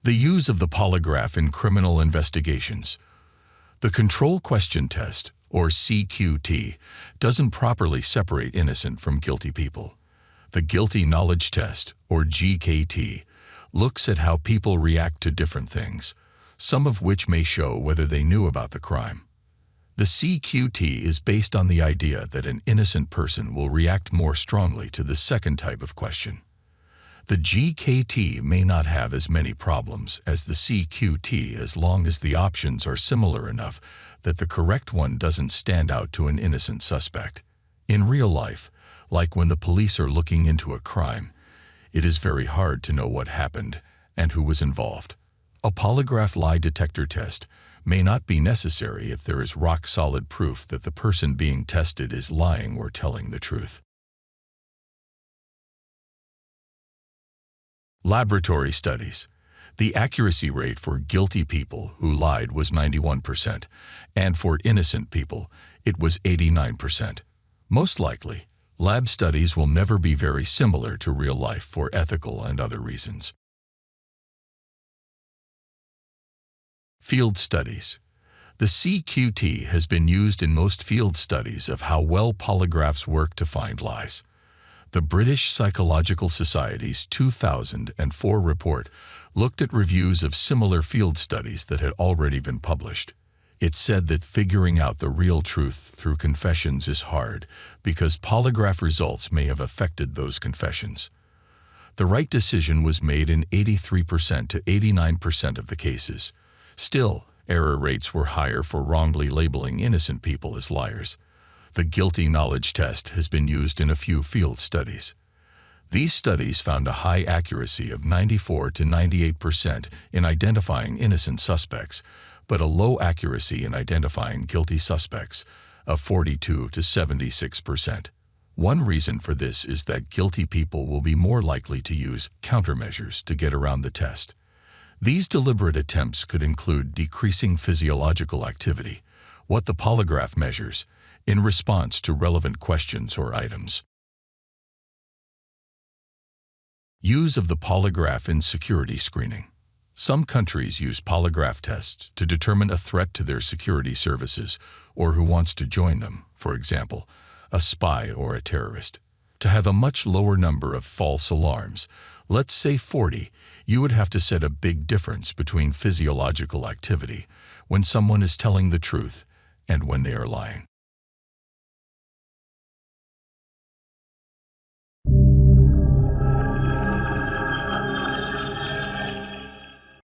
The use of the polygraph in criminal investigations. The control question test, or CQT, doesn't properly separate innocent from guilty people. The guilty knowledge test, or GKT, looks at how people react to different things, some of which may show whether they knew about the crime. The CQT is based on the idea that an innocent person will react more strongly to the second type of question. The GKT may not have as many problems as the CQT as long as the options are similar enough that the correct one doesn't stand out to an innocent suspect. In real life, like when the police are looking into a crime, it is very hard to know what happened and who was involved. A polygraph lie detector test may not be necessary if there is rock-solid proof that the person being tested is lying or telling the truth. Laboratory studies. The accuracy rate for guilty people who lied was 91%, and for innocent people, it was 89%. Most likely, lab studies will never be very similar to real life for ethical and other reasons. Field studies. The CQT has been used in most field studies of how well polygraphs work to find lies. The British Psychological Society's 2004 report looked at reviews of similar field studies that had already been published. It said that figuring out the real truth through confessions is hard because polygraph results may have affected those confessions. The right decision was made in 83% to 89% of the cases. Still, error rates were higher for wrongly labeling innocent people as liars. The guilty knowledge test has been used in a few field studies. These studies found a high accuracy of 94 to 98% in identifying innocent suspects, but a low accuracy in identifying guilty suspects of 42 to 76%. One reason for this is that guilty people will be more likely to use countermeasures to get around the test. These deliberate attempts could include decreasing physiological activity, what the polygraph measures, in response to relevant questions or items. Use of the polygraph in security screening. Some countries use polygraph tests to determine a threat to their security services or who wants to join them, for example, a spy or a terrorist. To have a much lower number of false alarms, let's say 40, you would have to set a big difference between physiological activity when someone is telling the truth and when they are lying.